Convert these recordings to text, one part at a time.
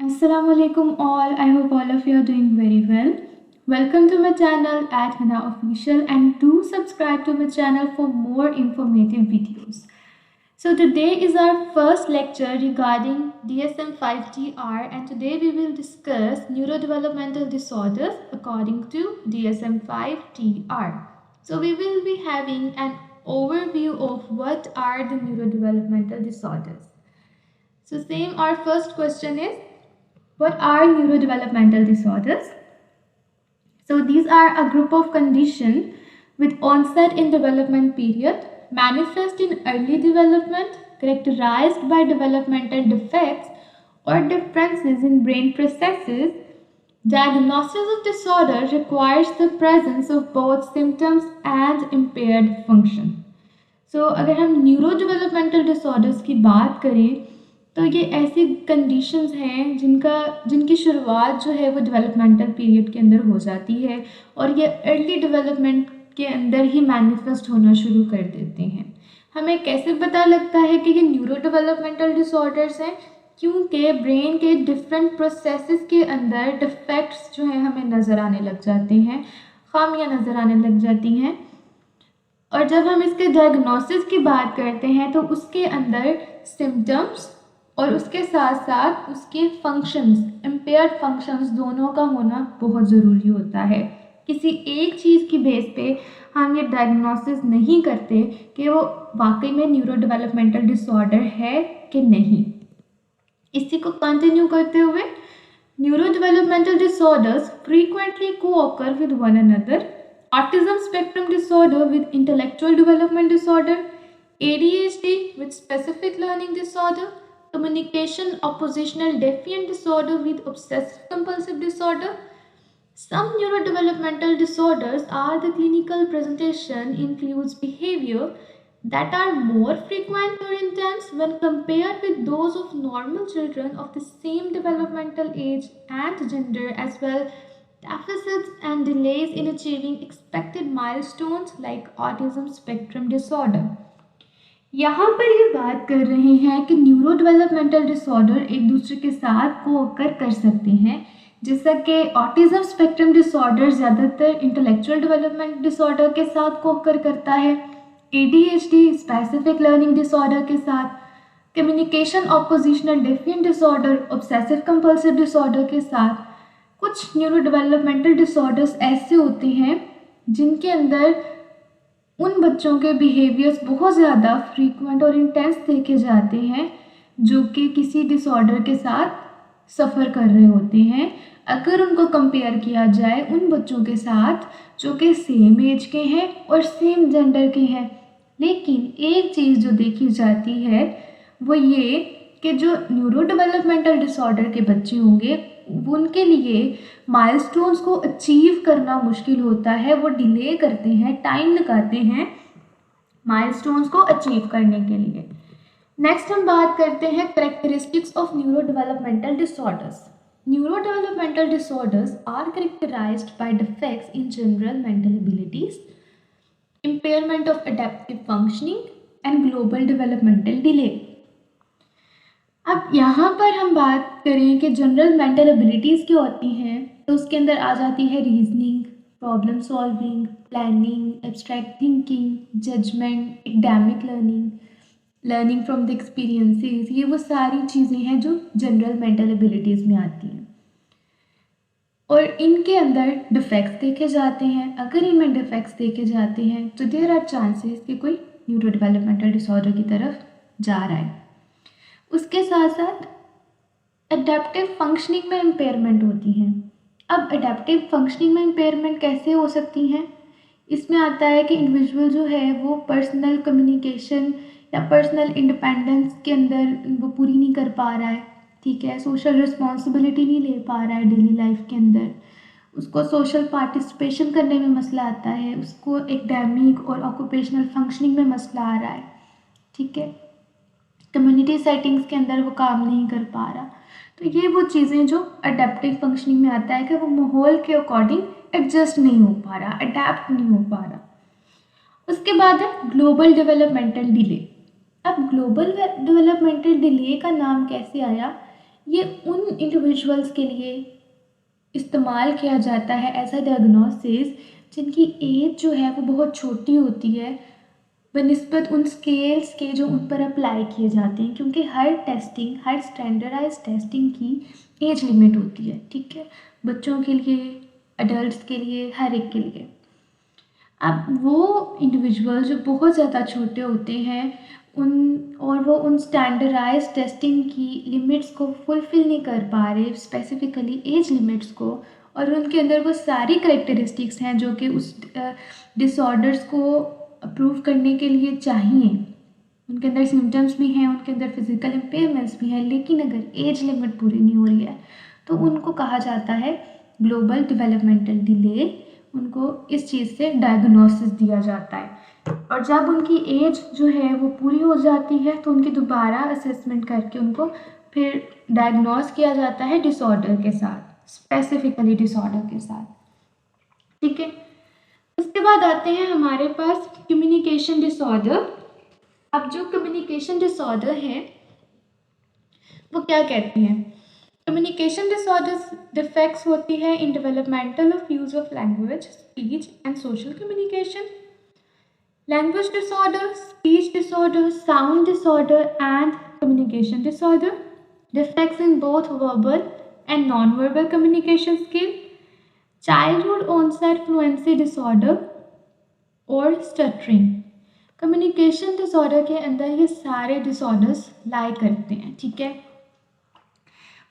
Assalamu alaikum all. I hope all of you are doing very well. Welcome to my channel at Hana Official and do subscribe to my channel for more informative videos. So today is our first lecture regarding DSM-5-TR and today we will discuss neurodevelopmental disorders according to DSM-5-TR. So we will be having an overview of what are the neurodevelopmental disorders. So same, our first question is, what are neurodevelopmental disorders? So these are a group of conditions with onset in development period, manifest in early development, characterized by developmental defects or differences in brain processes. Diagnosis of disorder requires the presence of both symptoms and impaired function. So अगर हम neuro developmental disorders की बात करें तो ये ऐसी conditions हैं जिनकी शुरुआत जो है वो डेवलपमेंटल पीरियड के अंदर हो जाती है और ये अर्ली डेवलपमेंट के अंदर ही मैनिफेस्ट होना शुरू कर देते हैं। हमें कैसे पता लगता है कि ये न्यूरो डेवलपमेंटल डिसऑर्डर्स हैं? क्योंकि ब्रेन के डिफरेंट प्रोसेसेस के अंदर डिफेक्ट्स जो हैं हमें नज़र आने लग जाते हैं, खामियां नज़र आने लग जाती हैं। और जब हम इसके डायग्नोसिस की बात करते हैं तो उसके अंदर सिम्टम्स और उसके साथ साथ उसके फंक्शंस, इम्पेयर्ड फंक्शंस दोनों का होना बहुत ज़रूरी होता है। किसी एक चीज़ की बेस पे हम ये डायग्नोसिस नहीं करते कि वो वाकई में न्यूरो डेवलपमेंटल डिसऑर्डर है कि नहीं। इसी को कंटिन्यू करते हुए, neuro developmental disorders frequently co-occur with one another. Autism spectrum disorder with intellectual development disorder, ADHD with specific learning disorder, communication oppositional defiant disorder with obsessive compulsive disorder. Some neurodevelopmental disorders are the clinical presentation includes behavior that are more frequent or intense when compared with those of normal children of the same developmental age and gender, as well deficits and delays in achieving expected milestones like autism spectrum disorder. यहाँ पर ये बात कर रहे हैं कि neuro developmental disorder एक दूसरे के साथ को-ऑकर कर सकते हैं, जैसा कि ऑटिज्म स्पेक्ट्रम डिसऑर्डर ज़्यादातर इंटेलेक्चुअल डेवलपमेंट डिसऑर्डर के साथ को-ऑकर करता है, ADHD स्पेसिफिक लर्निंग डिसऑर्डर के साथ, communication oppositional defiant disorder obsessive compulsive disorder के साथ। कुछ न्यूरो डेवलपमेंटल डिसऑर्डर्स ऐसे होते हैं जिनके अंदर उन बच्चों के बिहेवियर्स बहुत ज़्यादा फ्रीक्वेंट और इंटेंस देखे जाते हैं जो कि किसी डिसऑर्डर के साथ सफ़र कर रहे होते हैं, अगर उनको कंपेयर किया जाए उन बच्चों के साथ जो कि सेम एज के हैं और सेम जेंडर के हैं। लेकिन एक चीज़ जो देखी जाती है वो ये कि जो न्यूरो डेवलपमेंटल डिसऑर्डर के बच्चे होंगे उनके लिए माइलस्टोन्स को अचीव करना मुश्किल होता है, वो डिले करते हैं, टाइम लगाते हैं माइलस्टोन्स को अचीव करने के लिए। नेक्स्ट हम बात करते हैं characteristics of neuro developmental disorders. Neuro developmental disorders are characterized by defects in general mental abilities, impairment of adaptive functioning and global developmental delay. अब यहाँ पर हम बात करें कि जनरल मेंटल एबिलिटीज़ क्या होती हैं तो उसके अंदर आ जाती है reasoning, problem solving, planning, abstract thinking, judgment, academic learning, learning from the experiences. ये वो सारी चीज़ें हैं जो जनरल मेंटल एबिलिटीज़ में आती हैं और इनके अंदर डिफेक्ट्स देखे जाते हैं। अगर इनमें डिफेक्ट्स देखे जाते हैं तो देयर आर चांसेस कि कोई न्यूरो डेवलपमेंटल डिसऑर्डर की तरफ जा रहा है। उसके साथ साथ एडेप्टिव फंक्शनिंग में इम्पेयरमेंट होती हैं। अब एडेप्टिव फंक्शनिंग में इम्पेयरमेंट कैसे हो सकती हैं? इसमें आता है कि इंडिविजुअल जो है वो पर्सनल कम्युनिकेशन या पर्सनल इंडिपेंडेंस के अंदर वो पूरी नहीं कर पा रहा है, ठीक है, सोशल रिस्पॉन्सिबिलिटी नहीं ले पा रहा है डेली लाइफ के अंदर, उसको सोशल पार्टिसिपेशन करने में मसला आता है, उसको एकेडमिक और ऑक्यूपेशनल फंक्शनिंग में मसला आ रहा है, ठीक है, कम्युनिटी सेटिंग्स के अंदर वो काम नहीं कर पा रहा। तो ये वो चीज़ें जो अडेप्टिव फंक्शनिंग में आता है कि वो माहौल के अकॉर्डिंग एडजस्ट नहीं हो पा रहा, अडेप्ट नहीं हो पा रहा। उसके बाद है ग्लोबल डेवलपमेंटल डिले। अब ग्लोबल डेवलपमेंटल डिले का नाम कैसे आया? ये उन इंडिविजुअल्स के लिए इस्तेमाल किया जाता है एज अ डायग्नोसिस जिनकी एज जो है वो बहुत छोटी होती है बनिस्बत उन स्केल्स के जो उन पर अप्लाई किए जाते हैं, क्योंकि हर स्टैंडर्डाइज टेस्टिंग की एज लिमिट होती है, ठीक है, बच्चों के लिए, अडल्ट के लिए, हर एक के लिए। अब वो इंडिविजुअल जो बहुत ज़्यादा छोटे होते हैं वो उन स्टैंडर्डाइज टेस्टिंग की लिमिट्स को फुलफ़िल नहीं कर पा रहे, स्पेसिफिकली एज लिमिट्स को, और उनके अंदर वो सारी करेक्टरिस्टिक्स हैं जो कि उस डिसऑर्डर्स को अप्रूव करने के लिए चाहिए। उनके अंदर सिम्टम्स भी हैं, उनके अंदर फिजिकल इम्पेयरमेंट्स भी हैं, लेकिन अगर एज लिमिट पूरी नहीं हो रही है तो उनको कहा जाता है ग्लोबल डेवलपमेंटल डिले। उनको इस चीज़ से डायग्नोसिस दिया जाता है, और जब उनकी एज जो है वो पूरी हो जाती है तो उनकी दोबारा असेसमेंट करके उनको फिर डायग्नोस किया जाता है डिसऑर्डर के साथ, स्पेसिफिकली डिसऑर्डर के साथ, ठीक है। उसके बाद आते हैं हमारे पास कम्युनिकेशन डिसऑर्डर। अब जो कम्युनिकेशन डिसऑर्डर है वो क्या कहते हैं? कम्युनिकेशन डिसऑर्डर्स डिफेक्ट्स होती है इन developmental of use of language, speech and social communication. Language disorder, speech disorder, sound disorder and communication disorder, defects in both verbal and non-verbal communication skill, childhood onset fluency disorder और stuttering। Communication disorder के अंदर ये सारे disorders लाई करते हैं, ठीक है।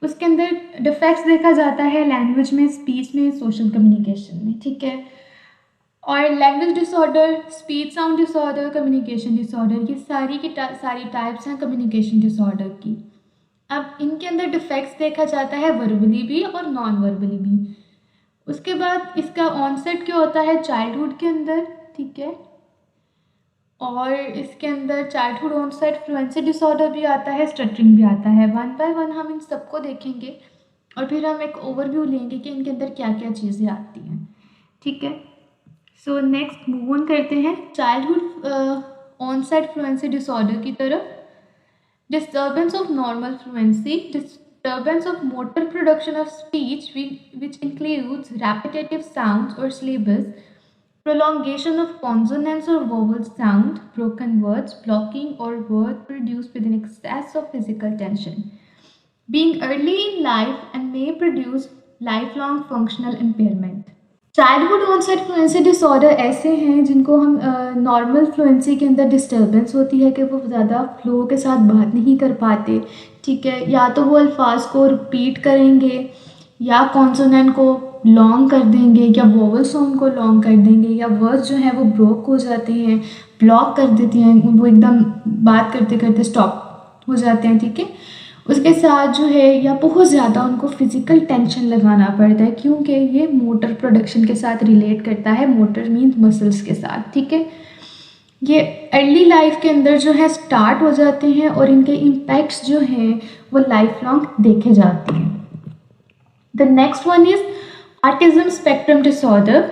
उसके अंदर डिफेक्ट्स देखा जाता है लैंग्वेज में, स्पीच में, सोशल कम्युनिकेशन में, ठीक है। और language disorder, speech sound disorder, communication disorder, ये सारी टाइप्स हैं कम्युनिकेशन डिसऑर्डर की। अब इनके अंदर डिफेक्ट्स देखा जाता है वर्बली भी और नॉन वर्बली भी। उसके बाद इसका ऑनसेट क्या होता है? चाइल्डहुड के अंदर, ठीक है। और इसके अंदर चाइल्डहुड ऑनसेट फ्लुएंसी डिसऑर्डर भी आता है, स्टटरिंग भी आता है। वन बाय वन हम इन सबको देखेंगे और फिर हम एक ओवरव्यू लेंगे कि इनके अंदर क्या क्या चीज़ें आती हैं, ठीक है। सो नेक्स्ट मूव ऑन करते हैं चाइल्डहुड ऑनसेट फ्लुएंसी डिसऑर्डर की तरफ। Disturbance of normal fluency, disturbance of motor production of speech which includes repetitive sounds or syllables, prolongation of consonants or vowel sound, broken words, blocking or word produced with an excess of physical tension, being early in life and may produce lifelong functional impairment। Childhood onset fluency disorder ऐसे हैं जिनको हम normal fluency के अंदर disturbance होती है कि वो ज़्यादा फ्लो के साथ बात नहीं कर पाते, ठीक है। या तो वो अल्फाज को रिपीट करेंगे या कॉन्सोनेंट को लॉन्ग कर देंगे या वोवल साउंड को लॉन्ग कर देंगे, या वर्ड्स जो हैं वो ब्रोक हो जाते हैं, ब्लॉक कर देती हैं, वो एकदम बात करते करते स्टॉप हो जाते हैं, ठीक है। उसके साथ जो है या बहुत ज़्यादा उनको फिज़िकल टेंशन लगाना पड़ता है, क्योंकि ये मोटर प्रोडक्शन के साथ रिलेट करता है, मोटर मीन्स मसल्स के साथ, ठीक है। ये अर्ली लाइफ के अंदर जो है स्टार्ट हो जाते हैं और इनके इम्पैक्ट्स जो हैं वो लाइफ लॉन्ग देखे जाते हैं। The next one is autism spectrum disorder.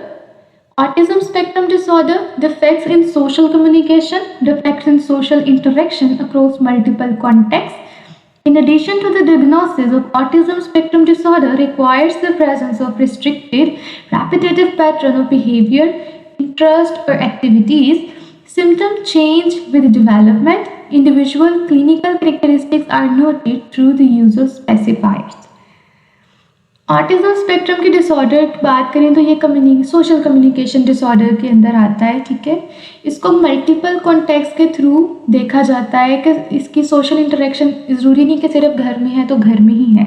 Autism spectrum disorder, defects in social communication, defects in social interaction across multiple contexts. In addition to the diagnosis of autism spectrum disorder requires the presence of restricted, repetitive pattern of behavior, interest or activities. Symptoms change with development. Individual clinical characteristics are noted through the use of specifiers. Autism spectrum के disorder की बात करें तो ये social communication disorder के अंदर आता है, ठीक है। इसको मल्टीपल कॉन्टेक्स्ट के थ्रू देखा जाता है कि इसकी सोशल इंटरेक्शन ज़रूरी नहीं कि सिर्फ घर में है तो घर में ही है,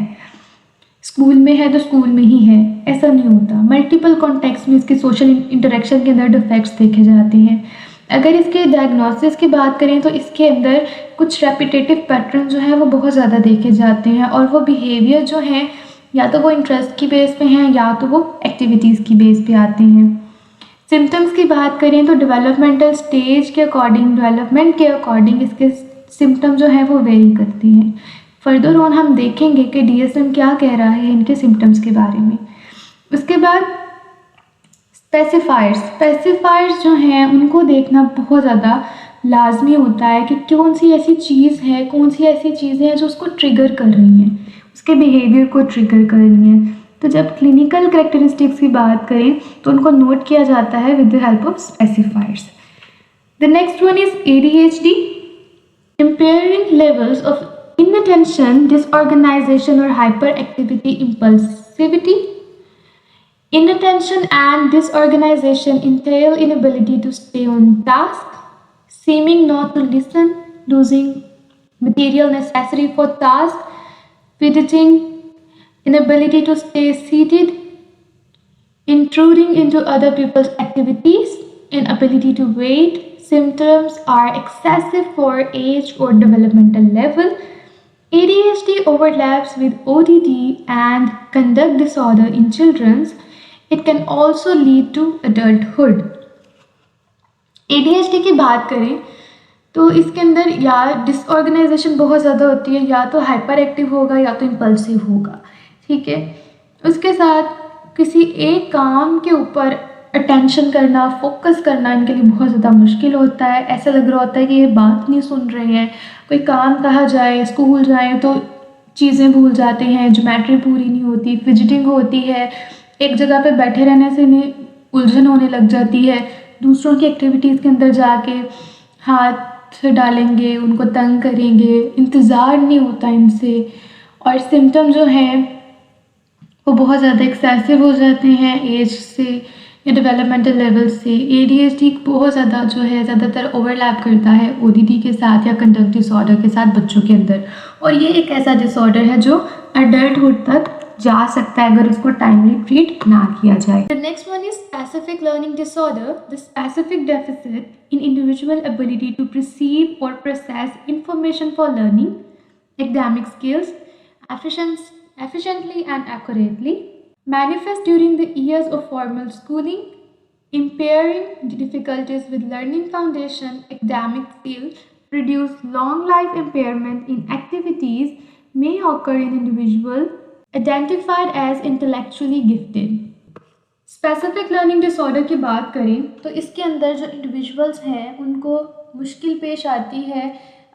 स्कूल में है तो स्कूल में ही है, ऐसा नहीं होता। मल्टीपल कॉन्टेक्स्ट में इसकी सोशल इंटरेक्शन के अंदर डिफेक्ट्स देखे जाते हैं। अगर इसके डायग्नोसिस की बात करें तो इसके अंदर कुछ रेपिटेटिव पैटर्न जो है वो बहुत ज़्यादा देखे जाते हैं, और वो बिहेवियर जो हैं या तो वो इंटरेस्ट की बेस पे हैं या तो वो एक्टिविटीज़ की बेस पे आते हैं। सिम्टम्स की बात करें तो डेवलपमेंटल स्टेज के अकॉर्डिंग, डेवलपमेंट के अकॉर्डिंग इसके सिम्टम जो है वो वेरी करते हैं। फर्दर ऑन हम देखेंगे कि DSM क्या कह रहा है इनके सिम्टम्स के बारे में। उसके बाद स्पेसिफायर्स जो हैं उनको देखना बहुत ज़्यादा लाजमी होता है कि कौन सी ऐसी चीज़ है, कौन सी ऐसी चीज़ें हैं जो उसको ट्रिगर कर रही हैं। उसके बिहेवियर को ट्रिगर कर रही हैं। तो जब क्लिनिकल करेक्टरिस्टिक्स की बात करें तो उनको नोट किया जाता है with the help of specifiers. The next one is ADHD, impairing levels of inattention, disorganization or hyperactivity, impulsivity. Inattention and disorganization entail inability to stay on task, seeming not to listen, losing material necessary for task, fidgeting, inability to stay seated, intruding into other people's activities, inability to wait. Symptoms are excessive for age or developmental level. ADHD overlaps with ODD and conduct disorder in children. It can also lead to adulthood. ADHD की बात करें तो इसके अंदर या disorganisation बहुत ज़्यादा होती है, या तो हाइपर एक्टिव होगा या तो इम्पल्सिव होगा, ठीक है। उसके साथ किसी एक काम के ऊपर अटेंशन करना, फोकस करना इनके लिए बहुत ज़्यादा मुश्किल होता है। ऐसा लग रहा होता है कि ये बात नहीं सुन रहे हैं, कोई काम कहा जाए, स्कूल जाए तो चीज़ें भूल जाते हैं, ज्योमेट्री पूरी नहीं होती, फिजिटिंग होती है, एक जगह पे बैठे रहने से इन्हें उलझन होने लग जाती है, दूसरों की एक्टिविटीज़ के अंदर जाके हाथ डालेंगे, उनको तंग करेंगे, इंतज़ार नहीं होता इनसे, और सिम्टम जो हैं वो बहुत ज़्यादा एक्सेसिव हो जाते हैं एज से या डेवलपमेंटल लेवल से। ADHD बहुत ज़्यादा जो है ज़्यादातर ओवरलैप करता है ODD के साथ या कंडक्ट डिसऑर्डर के साथ बच्चों के अंदर, और ये एक ऐसा डिसऑर्डर है जो अडल्टहुड तक जा सकता है अगर उसको टाइमली ट्रीट ना किया जाए। The next one is specific learning disorder, the specific deficit in individual ability to perceive और process information for learning academic skills efficiently and accurately, manifest during the years of formal schooling, impairing difficulties with learning foundation, academic skills, produce long life impairment in activities may occur in individual identified as intellectually gifted. Specific learning disorder की बात करें तो इसके अंदर जो individuals हैं उनको मुश्किल पेश आती है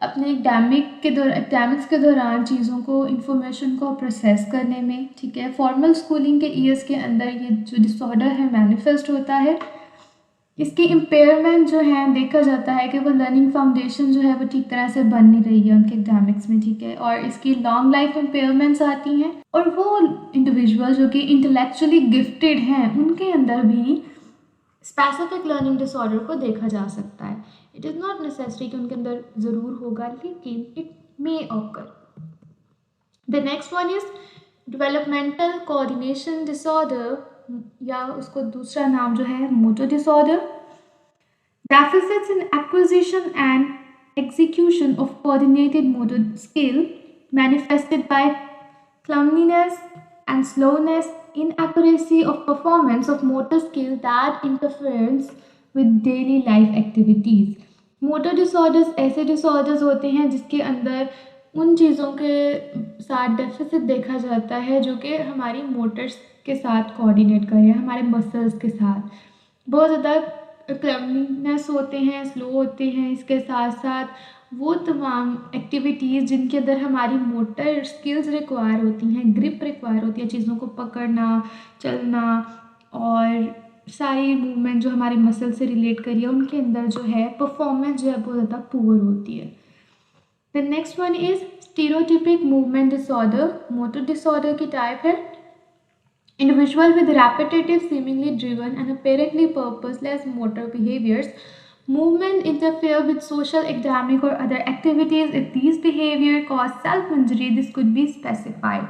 अपने एकेडमिक्स के दौरान चीज़ों को, इंफॉर्मेशन को प्रोसेस करने में, ठीक है। फॉर्मल स्कूलिंग के ईयर्स के अंदर ये जो डिसऑर्डर है मैनिफेस्ट होता है। इसकी इम्पेयरमेंट जो है देखा जाता है कि वो लर्निंग फाउंडेशन जो है वो ठीक तरह से बन नहीं रही है उनके एकेडमिक्स में, ठीक है, और इसकी लॉन्ग लाइफ इम्पेयरमेंट्स आती हैं। और वो इंडिविजुअल जो कि इंटेलेक्चुअली गिफ्टेड हैं उनके अंदर भी स्पेसिफिक लर्निंग डिसऑर्डर को देखा जा सकता है। इट इज़ नॉट नेसेसरी कि उनके अंदर ज़रूर होगा, लेकिन it may occur. The next one is developmental coordination disorder, या उसको दूसरा नाम जो है motor disorder. Deficits in acquisition and execution of coordinated motor skill manifested by clumsiness and slowness, inaccuracy of performance of motor skill that interferes with daily life activities. Motor disorders ऐसे disorders होते हैं जिसके अंदर उन चीज़ों के साथ deficit देखा जाता है जो कि हमारी मोटर्स के साथ कोऑर्डिनेट करें, हमारे मसल्स के साथ। बहुत ज़्यादा क्लमलीनेस होते हैं, स्लो होते हैं, इसके साथ साथ वो तमाम एक्टिविटीज़ जिनके अंदर हमारी मोटर स्किल्स रिक्वायर होती हैं, ग्रिप रिक्वायर होती है, चीज़ों को पकड़ना, चलना और सारी मूवमेंट जो हमारे मसल से रिलेट करिए, उनके अंदर जो है परफॉर्मेंस जो है बहुत ज़्यादा पुअर होती है। The next one is stereotypic movement disorder. Motor disorder की टाइप है individual with repetitive, seemingly driven and apparently purposeless motor behaviors. Movement interfere with social, academic or other activities. If these behavior cause self-injury, this could be specified.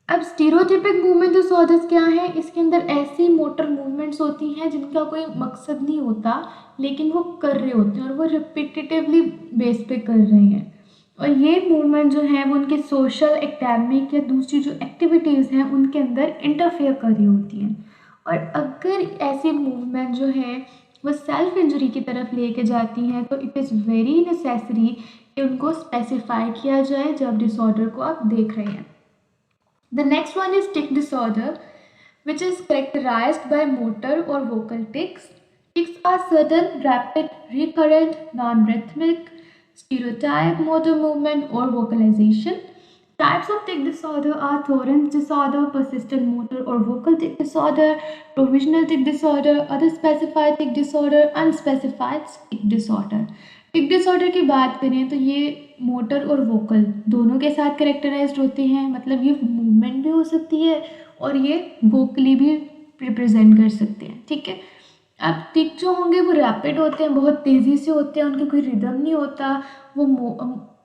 अब stereotypic movement disorders क्या है? इसके अंदर ऐसी motor movements होती हैं जिनका कोई मकसद नहीं होता, लेकिन वो कर रहे होते हैं और वो रिपीटेटिवली बेस पे कर रहे हैं, और ये मूवमेंट जो है वो उनके सोशल, एकेडमिक या दूसरी जो एक्टिविटीज़ हैं उनके अंदर इंटरफेयर कर रही होती हैं। और अगर ऐसी मूवमेंट जो है वो सेल्फ इंजरी की तरफ लेके जाती हैं तो इट इज़ वेरी नेसेसरी कि उनको स्पेसिफाई किया जाए जब डिसऑर्डर को आप देख रहे हैं। The next one is tic disorder, which is characterized by motor और vocal tics. Tics are sudden, rapid, recurrent, non-rhythmic, stereotype motor movement or vocalization. Types of tic disorder are Thorn's disorder, persistent motor or vocal tic disorder, provisional tic disorder, other specified tic disorder, unspecified tic disorder. Tick disorder की बात करें तो ये motor और vocal दोनों के साथ characterised होते हैं, मतलब ये मूवमेंट भी हो सकती है और ये वोकली भी रिप्रेजेंट कर सकते हैं, ठीक है। अब टिक जो होंगे वो रैपिड होते हैं, बहुत तेज़ी से होते हैं, उनके कोई रिदम नहीं होता, वो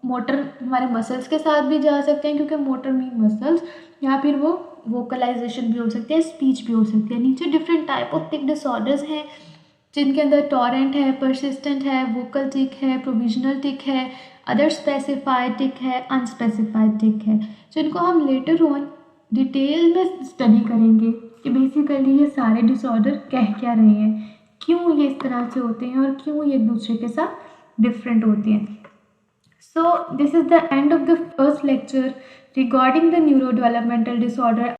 मोटर हमारे मसल्स के साथ भी जा सकते हैं क्योंकि मोटर मीन मसल्स, या फिर वो वोकलाइजेशन भी हो सकती है, स्पीच भी हो सकती है। नीचे different type of tick disorders हैं जिनके अंदर टॉरेंट है, परसिस्टेंट है, वोकल टिक है, प्रोविजनल टिक है, अदर स्पेसिफाइड टिक है, अनस्पेसिफाइड टिक है, जिनको हम लेटर ऑन डिटेल में स्टडी करेंगे कि बेसिकली ये सारे डिसऑर्डर कह क्या रहे हैं, क्यों ये इस तरह से होते हैं और क्यों ये एक दूसरे के साथ डिफरेंट होते हैं। So this is the end of the first lecture regarding the neurodevelopmental disorder.